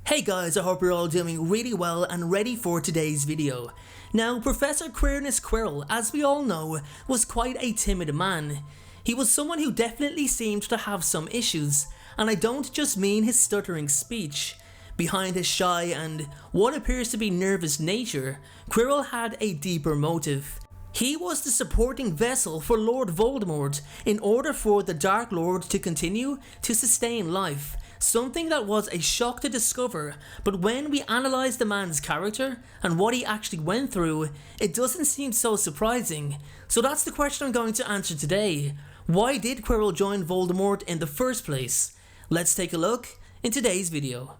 Hey guys, I hope you're all doing really well and ready for today's video. Now, Professor Quirinus Quirrel, as we all know, was quite a timid man. He was someone who definitely seemed to have some issues, and I don't just mean his stuttering speech. Behind his shy and what appears to be nervous nature, Quirrell had a deeper motive. He was the supporting vessel for Lord Voldemort in order for the Dark Lord to continue to sustain life. Something that was a shock to discover, but when we analyse the man's character and what he actually went through, it doesn't seem so surprising. So that's the question I'm going to answer today. Why did Quirrell join Voldemort in the first place? Let's take a look in today's video.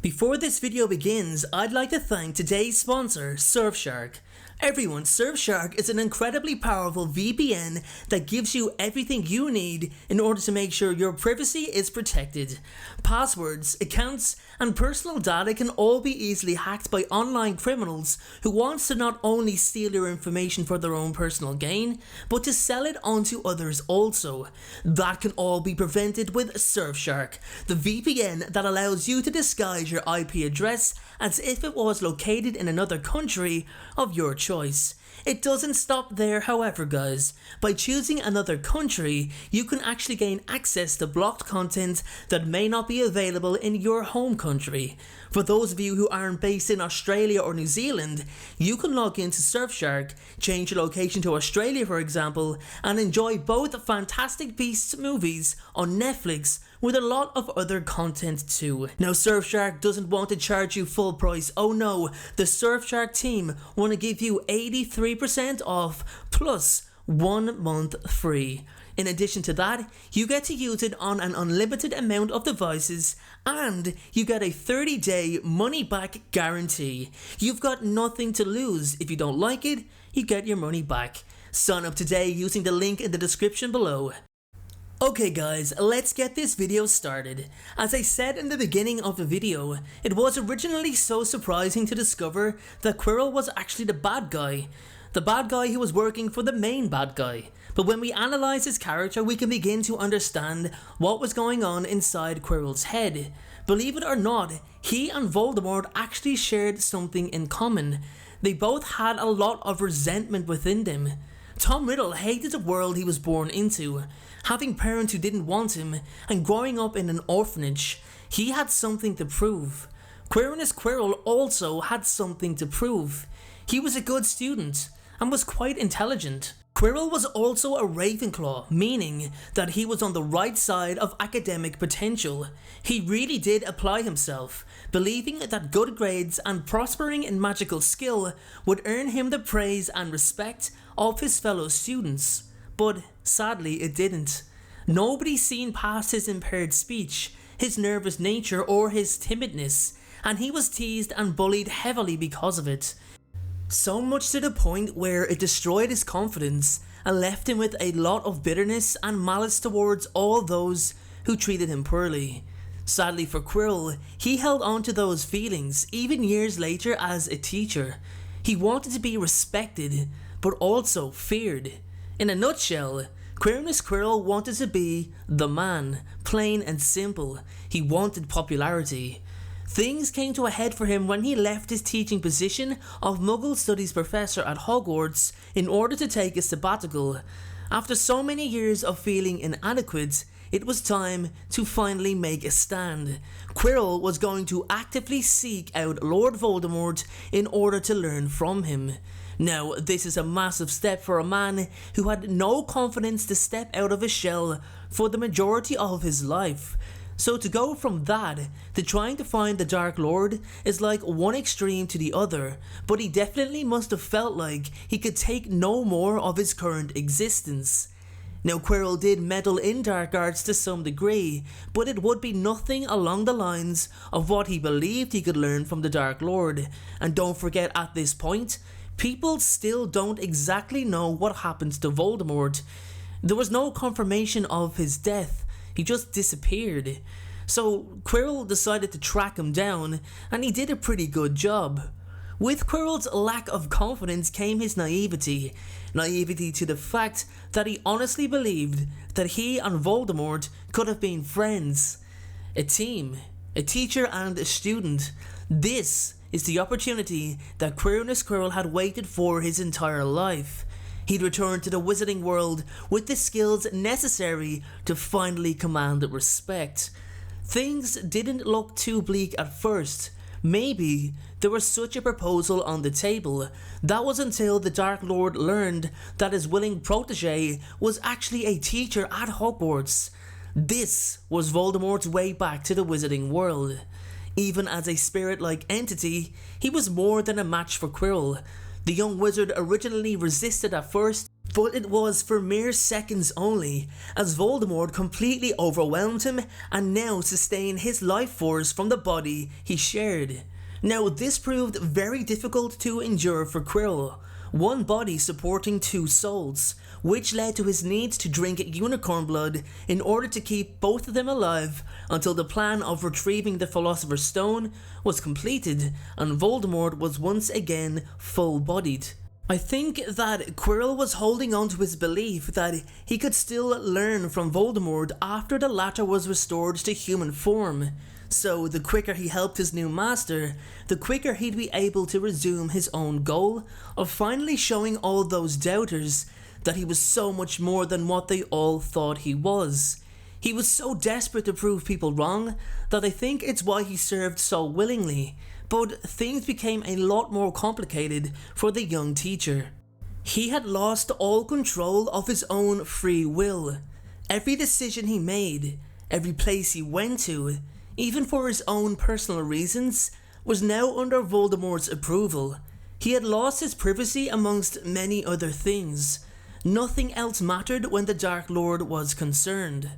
Before this video begins, I'd like to thank today's sponsor, Surfshark. Everyone, Surfshark is an incredibly powerful VPN that gives you everything you need in order to make sure your privacy is protected. Passwords, accounts, and personal data can all be easily hacked by online criminals who want to not only steal your information for their own personal gain, but to sell it on to others also. That can all be prevented with Surfshark, the VPN that allows you to disguise your IP address as if it was located in another country of your choice. It doesn't stop there, however, guys. By choosing another country, you can actually gain access to blocked content that may not be available in your home country. For those of you who aren't based in Australia or New Zealand, you can log into Surfshark, change your location to Australia for example, and enjoy both Fantastic Beasts movies on Netflix with a lot of other content too. Now, Surfshark doesn't want to charge you full price. Oh no, the Surfshark team want to give you 83% off plus 1 month free. In addition to that, you get to use it on an unlimited amount of devices and you get a 30-day money-back guarantee. You've got nothing to lose. If you don't like it, you get your money back. Sign up today using the link in the description below. Okay guys, let's get this video started. As I said in the beginning of the video, it was originally so surprising to discover that Quirrell was actually the bad guy. The bad guy who was working for the main bad guy. But when we analyse his character, we can begin to understand what was going on inside Quirrell's head. Believe it or not, he and Voldemort actually shared something in common. They both had a lot of resentment within them. Tom Riddle hated the world he was born into, having parents who didn't want him, and growing up in an orphanage. He had something to prove. Quirinus Quirrel also had something to prove. He was a good student, and was quite intelligent. Quirrell was also a Ravenclaw, meaning that he was on the right side of academic potential. He really did apply himself, believing that good grades and prospering in magical skill would earn him the praise and respect of his fellow students. But sadly it didn't. Nobody seen past his impaired speech, his nervous nature or his timidness, and he was teased and bullied heavily because of it. So much to the point where it destroyed his confidence and left him with a lot of bitterness and malice towards all those who treated him poorly. Sadly for Quirrell, he held on to those feelings even years later as a teacher. He wanted to be respected, but also feared. In a nutshell, Quirinus Quirrel wanted to be the man, plain and simple. He wanted popularity. Things came to a head for him when he left his teaching position of Muggle Studies professor at Hogwarts in order to take a sabbatical. After so many years of feeling inadequate, it was time to finally make a stand. Quirrell was going to actively seek out Lord Voldemort in order to learn from him. Now, this is a massive step for a man who had no confidence to step out of his shell for the majority of his life. So to go from that to trying to find the Dark Lord is like one extreme to the other, but he definitely must have felt like he could take no more of his current existence. Now, Quirrell did meddle in dark arts to some degree, but it would be nothing along the lines of what he believed he could learn from the Dark Lord. And don't forget, at this point, people still don't exactly know what happened to Voldemort. There was no confirmation of his death. He just disappeared. So Quirrell decided to track him down, and he did a pretty good job. With Quirrell's lack of confidence came his naivety to the fact that he honestly believed that he and Voldemort could have been friends, a team, a teacher and a student. This is the opportunity that Quirinus Quirrel had waited for his entire life. He'd returned to the wizarding world with the skills necessary to finally command respect. Things didn't look too bleak at first. Maybe there was such a proposal on the table. That was until the Dark Lord learned that his willing protege was actually a teacher at Hogwarts. This was Voldemort's way back to the wizarding world. Even as a spirit-like entity, he was more than a match for Quirrell. The young wizard originally resisted at first, but it was for mere seconds only, as Voldemort completely overwhelmed him and now sustained his life force from the body he shared. Now this proved very difficult to endure for Quirrell, one body supporting two souls, which led to his need to drink unicorn blood in order to keep both of them alive until the plan of retrieving the Philosopher's Stone was completed and Voldemort was once again full-bodied. I think that Quirrell was holding on to his belief that he could still learn from Voldemort after the latter was restored to human form. So the quicker he helped his new master, the quicker he'd be able to resume his own goal of finally showing all those doubters that he was so much more than what they all thought he was. He was so desperate to prove people wrong that I think it's why he served so willingly. But things became a lot more complicated for the young teacher. He had lost all control of his own free will. Every decision he made, every place he went to, even for his own personal reasons, was now under Voldemort's approval. He had lost his privacy amongst many other things. Nothing else mattered when the Dark Lord was concerned.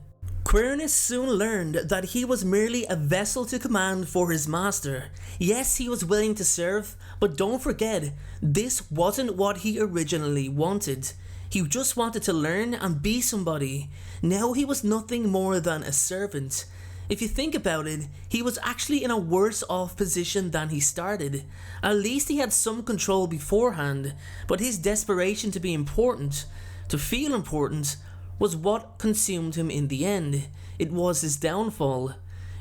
Quirinus soon learned that he was merely a vessel to command for his master. Yes, he was willing to serve, but don't forget, this wasn't what he originally wanted. He just wanted to learn and be somebody. Now he was nothing more than a servant. If you think about it, he was actually in a worse off position than he started. At least he had some control beforehand, but his desperation to be important, to feel important, was what consumed him in the end. It was his downfall.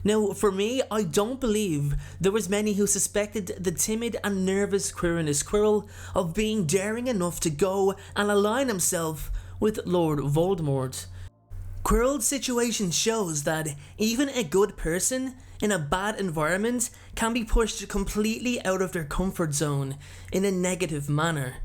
Now, for me, I don't believe there was many who suspected the timid and nervous Quirinus Quirrel of being daring enough to go and align himself with Lord Voldemort. Quirrell's situation shows that even a good person in a bad environment can be pushed completely out of their comfort zone in a negative manner.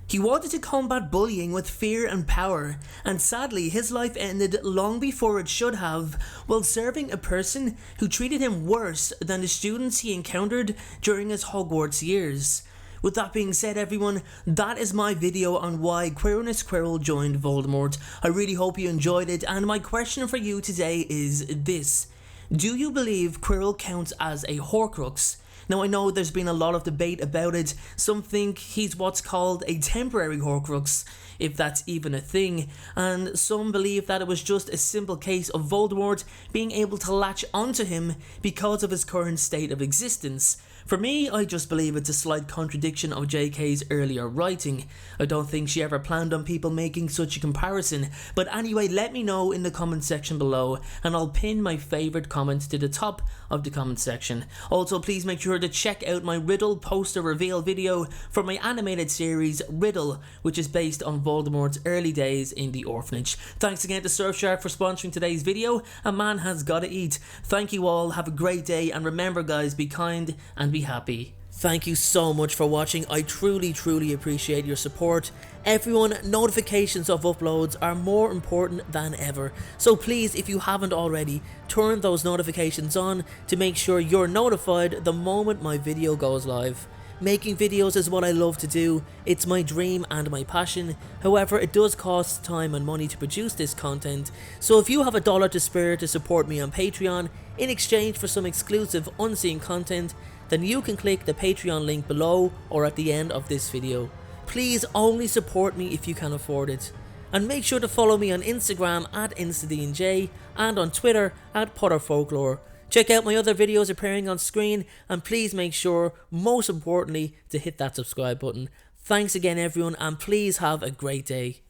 He wanted to combat bullying with fear and power, and sadly his life ended long before it should have, while serving a person who treated him worse than the students he encountered during his Hogwarts years. With that being said, everyone, that is my video on why Quirinus Quirrel joined Voldemort. I really hope you enjoyed it, and my question for you today is this. Do you believe Quirrell counts as a Horcrux? Now, I know there's been a lot of debate about it. Some think he's what's called a temporary Horcrux, if that's even a thing, and some believe that it was just a simple case of Voldemort being able to latch onto him because of his current state of existence. For me, I just believe it's a slight contradiction of JK's earlier writing. I don't think she ever planned on people making such a comparison, but anyway, let me know in the comment section below, and I'll pin my favourite comment to the top of the comment section. Also, please make sure to check out my Riddle poster reveal video for my animated series Riddle, which is based on Voldemort's early days in the orphanage. Thanks again to Surfshark for sponsoring today's video. A man has gotta eat. Thank you all, have a great day, and remember guys, be kind and be happy. Thank you so much for watching. I truly appreciate your support. Everyone, notifications of uploads are more important than ever, so please, if you haven't already, turn those notifications on to make sure you're notified the moment my video goes live. Making videos is what I love to do, it's my dream and my passion. However, it does cost time and money to produce this content, so if you have $1 to spare to support me on Patreon in exchange for some exclusive unseen content, then you can click the Patreon link below or at the end of this video. Please only support me if you can afford it. And make sure to follow me on Instagram at InstaDNJ and on Twitter at Folklore. Check out my other videos appearing on screen, and please make sure, most importantly, to hit that subscribe button. Thanks again everyone, and please have a great day.